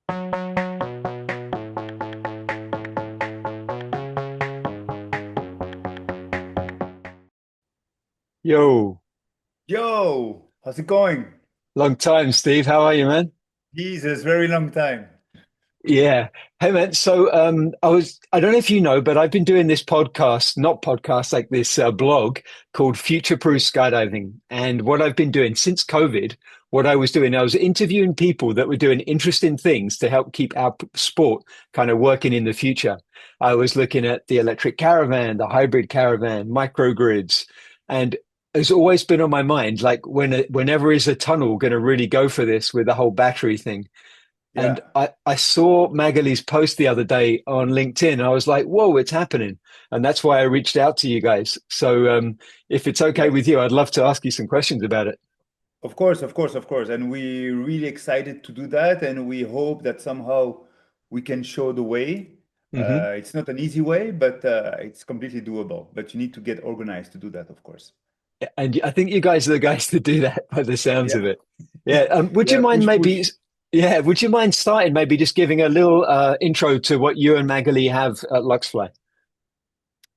Yo, Yo, how's it going? long time, Steve. How are you, man? Jesus, very long time. Yeah. Hey, man. I don't know if you know, but I've been doing this podcast, not podcast, like this blog called Future Proof Skydiving. And what I've been doing since COVID, what I was doing, I was interviewing people that were doing interesting things to help keep our sport kind of working in the future. I was looking at the electric caravan, the hybrid caravan, microgrids, and it's always been on my mind, like whenever is a tunnel going to really go for this with the whole battery thing. And Yeah, I saw Magali's post the other day on LinkedIn. I was like, whoa, it's happening. And that's why I reached out to you guys. If it's okay with yes. you, I'd love to ask you some questions about it. Of course, of course, of course. And we're really excited to do that. And we hope that somehow we can show the way. Hmm. It's not an easy way, but it's completely doable. But you need to get organized to do that, of course. And I think you guys are the guys to do that by the sounds of Yeah. it. Yeah. Would you Yeah, mind push, maybe, push. yeah, would you mind starting maybe just giving a little intro to what you and Magali have at Luxfly?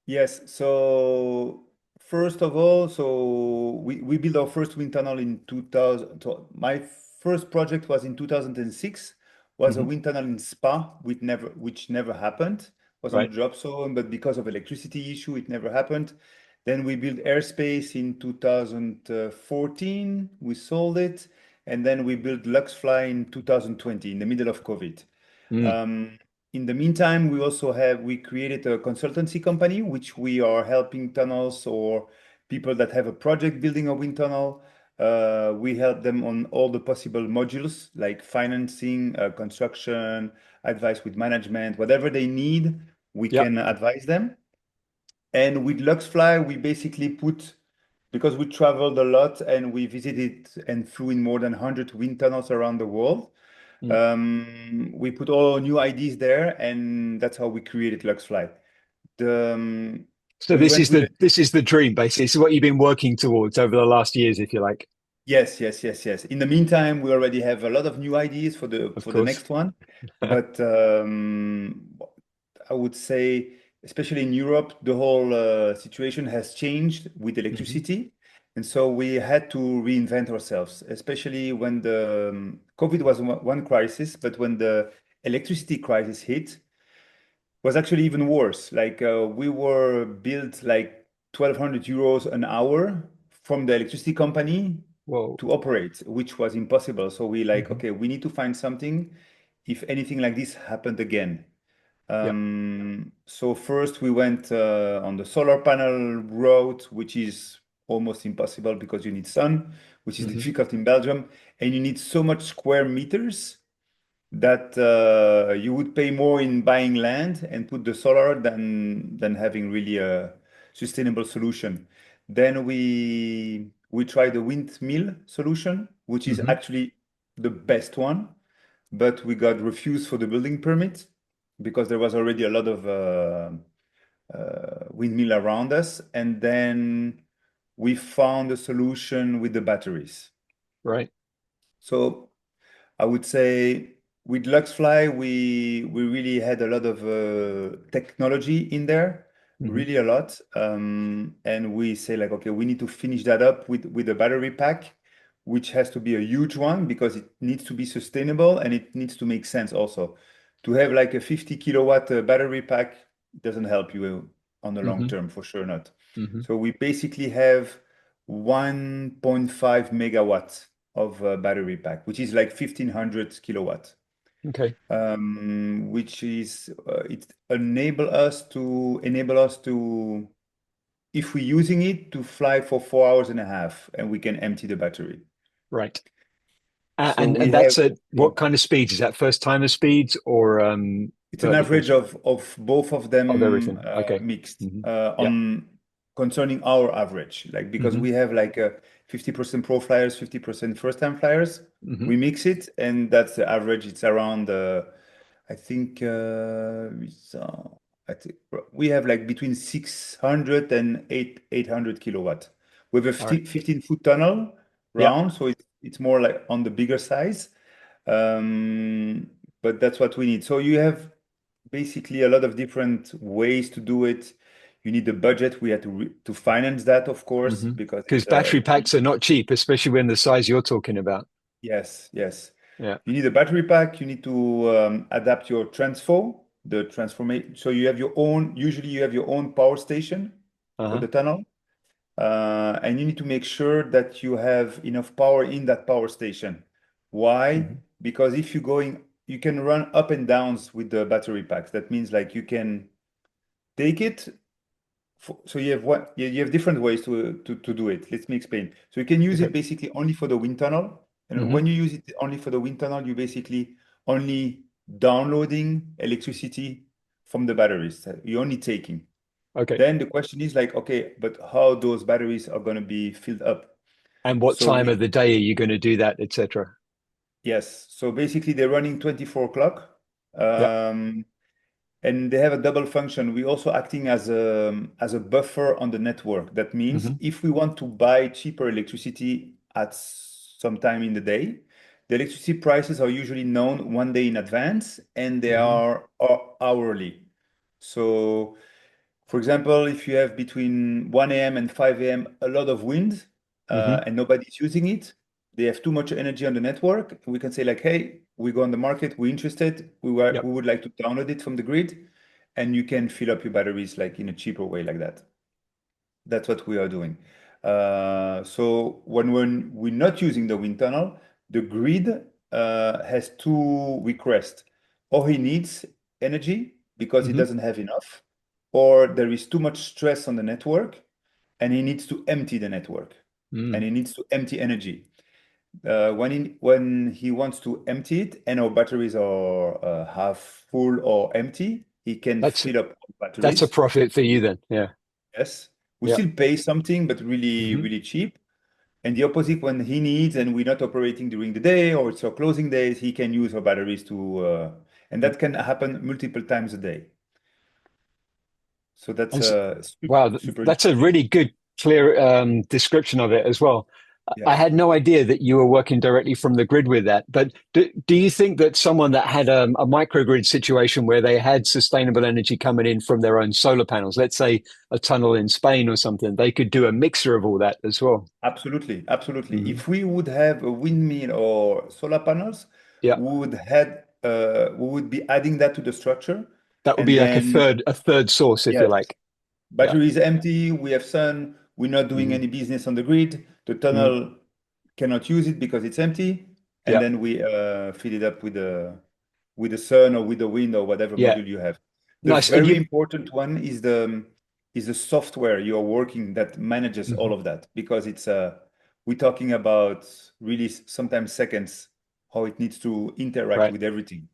Yes. So first of all, so we built our first wind tunnel in 2000. So my first project was in 2006, was a Hmm. wind tunnel in Spa, which never happened. Was on the Right. job zone, but because of electricity issue, it never happened. Then we built airspace in 2014. We sold it, and then we built Luxfly in 2020, in the middle of COVID. Mm. Um, in the meantime, we created a consultancy company, which we are helping tunnels or people that have a project building a wind tunnel. We help them on all the possible modules like financing, construction, advice with management, whatever they need, we Yeah. can advise them. And with Luxfly, we basically because we traveled a lot and we visited and flew in more than 100 wind tunnels around the world. Mm. We put all new ideas there, and that's how we created Luxfly. The, So we this went is with the it. this is the dream, basically. This is what you've been working towards over the last years, if you like. Yes, yes, yes, yes. In the meantime, we already have a lot of new ideas for the Of course. next one, but I would say, especially in Europe, the whole situation has changed with Hmm. electricity, and so we had to reinvent ourselves. Especially when the COVID was one crisis, but when the electricity crisis hit, was actually even worse. Like we were billed like 1,200 euros an hour from the electricity company Whoa. to operate, which was impossible. So we like, Hmm. okay, we need to find something if anything like this happened again. Yeah. So first we went on the solar panel route, which is almost impossible because you need sun, which is Hmm. difficult in Belgium, and you need so much square meters that you would pay more in buying land and put the solar than having really a sustainable solution. Then we tried the windmill solution, which is Hmm. actually the best one, but we got refused for the building permit because there was already a lot of windmill around us. And then we found a solution with the batteries. Right. So I would say with Luxfly, we really had a lot of technology in there, Hmm. really a lot. And we say like, okay, we need to finish that up with a battery pack, which has to be a huge one because it needs to be sustainable and it needs to make sense also. To have like a 50 kilowatt battery pack doesn't help you on the long Hmm. term, for sure not. Hmm. So we basically have 1.5 megawatts of battery pack, which is like 1,500 kilowatt, Okay. which is it enable us to, if we're using it, to fly for 4 hours and a half, and we can empty the battery. Right. So And we have, that's at yeah, what kind of speeds? Is that first timer speeds or it's an vertical average speed of both of of them everything? Okay. mixed Hmm. Yeah. on concerning our average, like because Hmm. we have like 50% pro flyers, 50% first time flyers. Hmm. We mix it, and that's the average. It's around I think I think we have like between 600 and 800 kilowatt. We have a All right. 15-foot tunnel Yeah. round, so it's more like on the bigger size. Um, but that's what we need. So you have basically a lot of different ways to do it. You need a budget. We had to finance that, of course, Hmm. because Because it's battery packs are not cheap, especially when the size you're talking about. yes, yes. Yeah. You need a battery pack. You need to adapt your transfo, the transformation. So you have your own. Usually, you have your own power station for Uh-huh. the tunnel, and you need to make sure that you have enough power in that power station. Why? Hmm. Because if you're going, you can run up and downs with the battery packs. That means like you can take it. So you have what you have different ways to do it. Let me explain. So you can use Okay. it basically only for the wind tunnel. And Hmm. when you use it only for the wind tunnel, you basically only downloading electricity from the batteries. You're only taking. Okay. Then the question is like, okay, but how those batteries are going to be filled up? And what So time of we, the day are you going to do that, etc.? yes. So basically they're running 24 o'clock. Yep. Um, and they have a double function. We also acting as a buffer on the network. That means Hmm. if we want to buy cheaper electricity at some time in the day, the electricity prices are usually known one day in advance and they Hmm. are hourly. So, for example, if you have between 1 a.m. and 5 a.m. a lot of wind Hmm. and nobody's using it, they have too much energy on the network. We can say like, hey, we go on the market, we're interested, Yep. we would like to download it from the grid, and you can fill up your batteries like in a cheaper way like that. That's what we are doing. So when we're not using the wind tunnel, the grid has two requests. Or he needs energy because he Hmm. doesn't have enough, or there is too much stress on the network and he needs to empty the network and Mm. he needs to empty energy. When he wants to empty it and our batteries are half full or empty, he can That's fill up that's a batteries. profit for you then. Yeah. Yes. We Yeah. still pay something, but really, Hmm. really cheap. And the opposite, when he needs and we're not operating during the day or it's our closing days, he can use our batteries and that can happen multiple times a day. So that's And s super, wow, super that's a interesting. really good, clear description of it as well. I Yeah, had no idea that you were working directly from the grid with that. But do you think that someone that had a microgrid situation where they had sustainable energy coming in from their own solar panels, let's say a tunnel in Spain or something, they could do a mixture of all that as well? absolutely, absolutely. Hmm. If we would have a windmill or solar panels, Yeah, we would be adding that to the structure. that would And be like then, a third source, if you yes, like. Yeah. battery is empty, we have sun, we're not doing Hmm. any business on the grid. The Hmm. tunnel cannot use it because it's empty. And Yeah. then we fill it up with the sun or with the wind or whatever Yeah. module you have. The Nice. And very you, important one is the software you're working that manages all mhm, of that because it's we're talking about really sometimes seconds how it needs to interact right. with everything.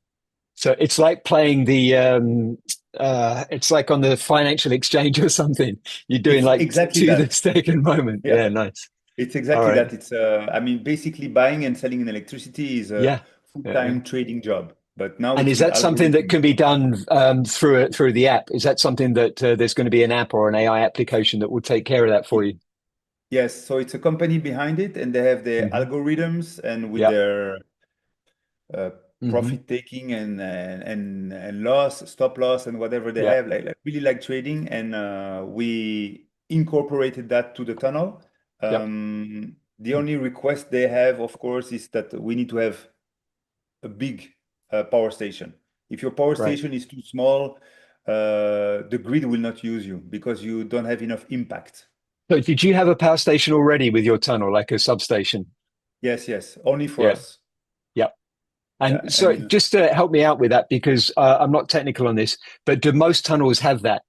So it's like playing it's like on the financial exchange or something. You're doing It's like exactly to the that. second moment. Yeah. Yeah, nice. It's All exactly right. that. I mean, basically buying and selling an electricity is a Yeah. Yeah, yeah. full-time trading job, but now And it's is with that something that algorithm. can be done through the app? Is that something that there's going to be an app or an AI application that will take care of that for Y- you? Yes, so it's a company behind it, and they have their Hmm. algorithms and with Yeah. their uh, Hmm. profit taking and loss, stop loss, and whatever they Yeah. have, like really like trading. And we incorporated that to the tunnel. Yep. The only request they have, of course, is that we need to have a big power station. If your power Right. station is too small, the grid will not use you because you don't have enough impact. So did you have a power station already with your tunnel, like a substation? Yes, yes, only for Yeah. us. Yep. Yeah, And so and just to help me out with that, because I'm not technical on this, but do most tunnels have that?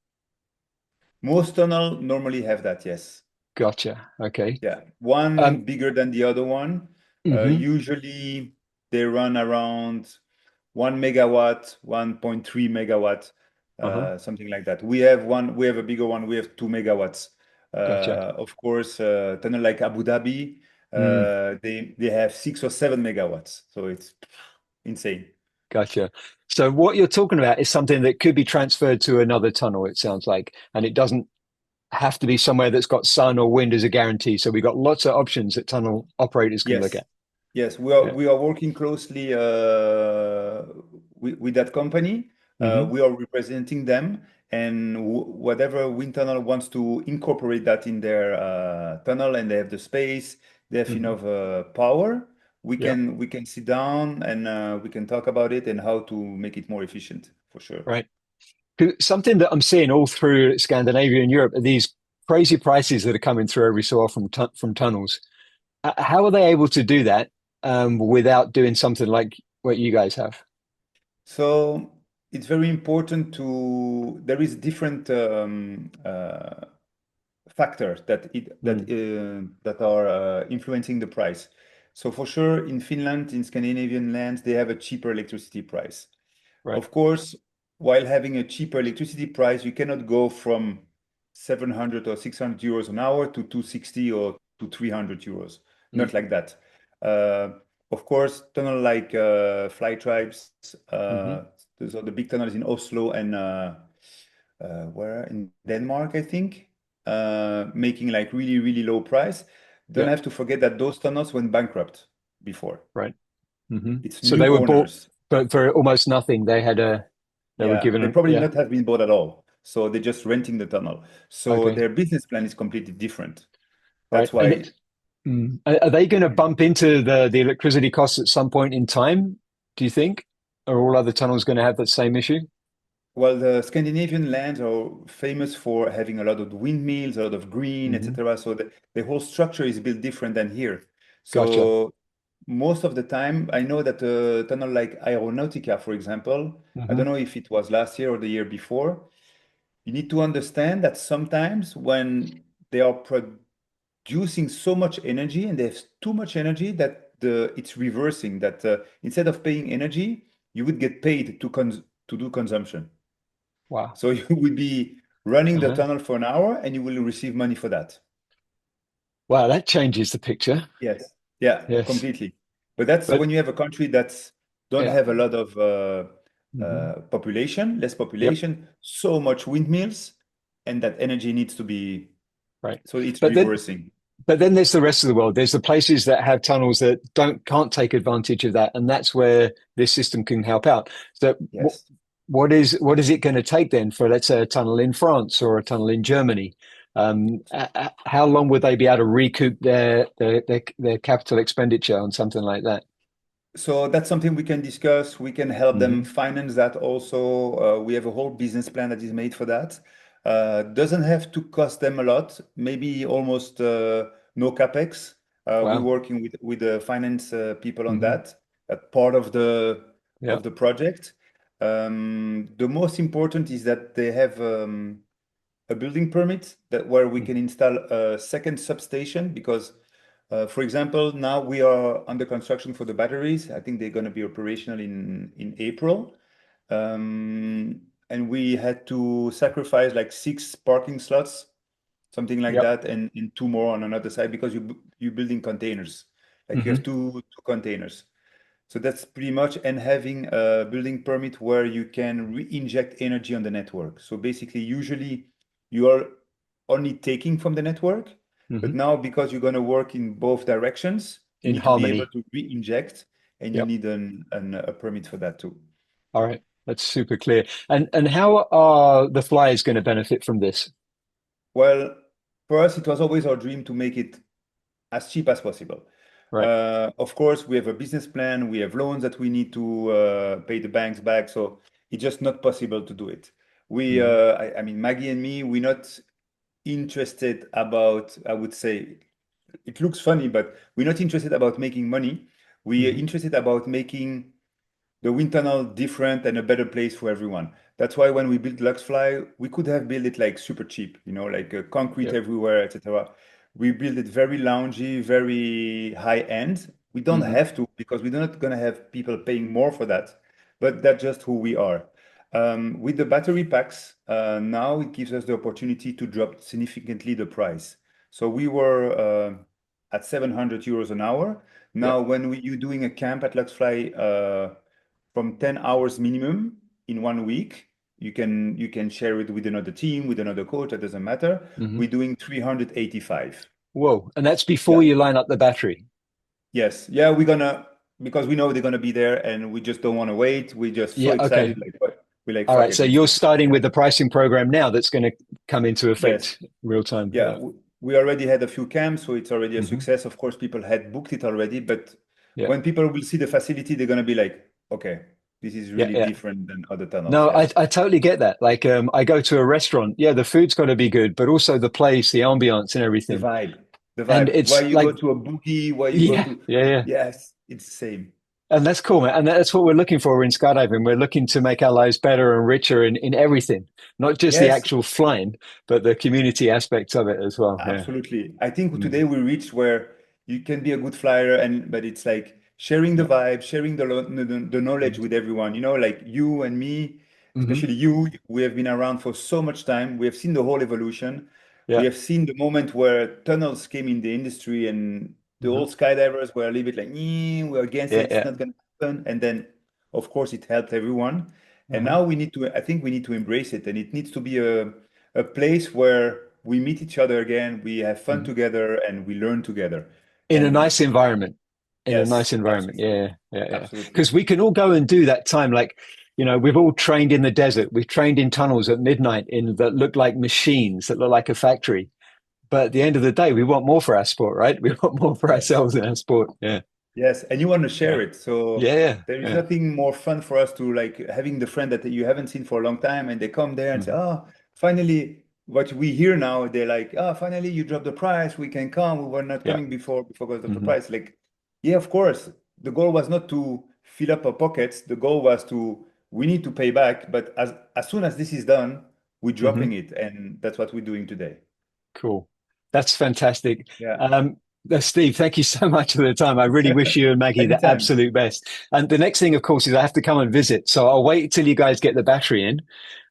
most tunnel normally have that. Yes. Gotcha. Okay. Yeah, one Um, bigger than the other one. hmm. Usually they run around 1 megawatt, 1.3 megawatt, Uh-huh. something like that. We have a bigger one. We have 2 megawatts. Gotcha. Of course, tunnel like Abu Dhabi, Mm, they have 6 or 7 megawatts. So it's insane. gotcha. So what you're talking about is something that could be transferred to another tunnel, it sounds like, and it doesn't have to be somewhere that's got sun or wind as a guarantee. So we've got lots of options that tunnel operators can look Yes, at. yes, we are Yeah. we are working closely with that company. Hmm. We are representing them, and whatever wind tunnel wants to incorporate that in their tunnel, and they have the space, they have Hmm. enough power, Yeah. we can sit down and we can talk about it and how to make it more efficient for sure. Right. 'Cause something that I'm seeing all through Scandinavia and Europe are these crazy prices that are coming through every so often from tunnels. How are they able to do that without doing something like what you guys have? So it's very important there is different factors Mm, that are influencing the price. So for sure, in Finland, in Scandinavian lands, they have a cheaper electricity price. right. Of course, while having a cheaper electricity price, you cannot go from 700 or 600 euros an hour to 260 or to 300 euros. Not Mm, like that. Uh, of course, tunnel like Fly Tribes, hmm. those are the big tunnels in Oslo and where in Denmark, I think, making like really, really low price. Don't Yeah, have to forget that those tunnels went bankrupt before. right. Hmm. It's So new they were bought owners. for almost nothing. They were Yeah, given they a, probably yeah. not have been bought at all. So they're just renting the tunnel. So Okay. their business plan is completely different. Right. That's why, Are they going to bump into the electricity costs at some point in time, do you think? Are all other tunnels going to have that same issue? well, the Scandinavian lands are famous for having a lot of windmills, a lot of green, Hmm. etc. So the whole structure is built different than here. Gotcha. So most of the time, I know that a tunnel like Aeronautica, for example, I Hmm. don't know if it was last year or the year before, you need to understand that sometimes when they are producing so much energy and they have too much energy that it's reversing, that instead of paying energy, you would get paid to do consumption. Wow. So you would be running the Uh-huh. tunnel for an hour and you will receive money for that. Wow, that changes the picture. Yes. Yeah, Yes. completely. But that's But when you have a country that's don't yeah. have a lot of Hmm. population, less Yep. population, so much windmills, and that energy needs to be, Right. so it's But then reversing. But then there's the rest of the world. There's the places that have tunnels that can't take advantage of that, and that's where this system can help out. So, Yes. what is it going to take then for, let's say, a tunnel in France or a tunnel in Germany? How long would they be able to recoup their capital expenditure on something like that? So that's something we can discuss. We can help them Hmm. finance that also. We have a whole business plan that is made for that. Doesn't have to cost them a lot, maybe almost no capex. We're Wow. working with the finance people on Hmm. that. That part Yeah. of the project. The most important is that they have a building permit that where we can install a second substation because for example, now we are under construction for the batteries. I think they're going to be operational in April. And we had to sacrifice like 6 parking slots, something like Yep. that, and two more on another side because you're building containers. Like you have Hmm. two containers. So that's pretty much, and having a building permit where you can re-inject energy on the network. So basically, usually you are only taking from the network, but Hmm. now because you're going to work in both directions, you In need to be able harmony. to re-inject, and you Yep. need a permit for that too. All right. That's super clear. And how are the flyers going to benefit from this? Well, for us, it was always our dream to make it as cheap as possible. Right. Of course, we have a business plan, we have loans that we need to pay the banks back, so it's just not possible to do it. Hmm. I mean, Maggie and me, we're not interested about, I would say, it looks funny, but we're not interested about making money. We are Hmm. interested about making the wind tunnel different and a better place for everyone. That's why when we built Luxfly, we could have built it like super cheap, like concrete Yep. everywhere, etc. We built it very loungy, very high end. We don't Hmm. have to because we're not going to have people paying more for that, but that's just who we are. With the battery packs, now it gives us the opportunity to drop significantly the price. So we were at 700 euros an hour. Now, Yep. when you're doing a camp at Luxfly, from 10 hours minimum in 1 week. You can share it with another team, with another coach, that doesn't matter. Hmm. We're doing 385. Whoa. And that's before Yeah. you line up the battery. Yes. Yeah, because we know they're going to be there and we just don't want to wait. We're just so Yeah. Okay. excited. Like, what? We're like, All fuck right. it, So let's you're do it. starting with the pricing program now that's going to come into Yes. effect real time. Yeah. Yeah. We already had a few camps, so it's already a Hmm. success. Of course, people had booked it already, but Yeah. when people will see the facility, they're going to be like, okay, this is Yeah. really Yeah. different than other tunnels. No, Yeah. I totally get that. Like, I go to a restaurant. Yeah, the food's got to be good, but also the place, the ambiance, and The everything. vibe, the And vibe. Why it's you go like, to a boogie, why you go yeah, to, yeah, yeah. yes, it's the same. And that's cool, man. And that's what we're looking for in skydiving. We're looking to make our lives better and richer in everything, not just the Yes, actual flying, but the community aspects of it as well. Yeah. absolutely. I think Mm. today we reached where you can be a good flyer and but it's like sharing the Yeah. vibe, sharing the knowledge Mhm. with everyone. You know, like you and me, Hmm. especially you, we have been around for so much time. We have seen the whole evolution. We Yeah. have seen the moment where tunnels came in the industry and the Hmm. old skydivers were a little bit like, we're against Yeah. it, it's Yeah. not gonna happen. And then of course it helped everyone. And Uh-huh. now I think we need to embrace it and it needs to be a place where we meet each other again, we have fun Mhm. together, and we learn together. In a And nice environment. In a nice yes, environment. absolutely, Yeah. Yeah. Yeah. absolutely. Because we can all go and do that time. Like, we've all trained in the desert. We've trained in tunnels at midnight in that look like machines, that look like a factory. But at the end of the day, we want more for our sport, right? We want more for Yes, ourselves in our sport. Yeah. yes, and you want to share Yeah. it. So Yeah. there is Yeah. nothing more fun for us to like having the friend that you haven't seen for a long time, and they come there and say, Mhm. "Oh, finally." What we hear now, they're like, "Oh, finally you dropped the price. We can come. We were not Yeah. coming before because of the Hmm. price." Like, yeah, of course. The goal was not to fill up our pockets. The goal was to we need to pay back. But as soon as this is done, we're Hmm. dropping it, and that's what we're doing today. Cool. That's fantastic. Yeah. Steve, thank you so much for the time. I really wish you and Maggie the Anytime. absolute best. And the next thing, of course, is I have to come and visit. So I'll wait till you guys get the battery in,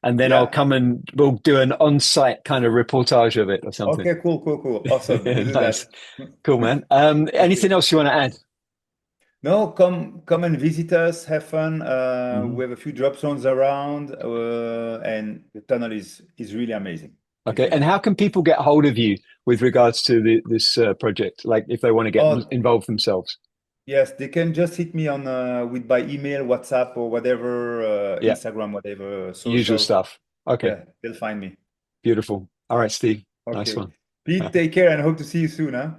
and then I'll Yeah. come and we'll do an on-site kind of reportage of it or something. Okay, cool, cool, cool. Awesome. We do Nice. that. Cool, man. Anything Okay. else you want to add? No, come and visit us, have fun. We Mhm. have a few drop zones around, and the tunnel is really amazing. It's Okay. really And how amazing. can people get hold of you with regards to this project? Like if they want to get Oh, involved themselves? yes, they can just hit me on with by email, WhatsApp, or whatever, Yeah. Instagram, whatever, Usual social. stuff. Okay. Yeah, they'll find me. Beautiful. All right, Steve. Nice Okay. one. Pete, take care and hope to see you soon, huh?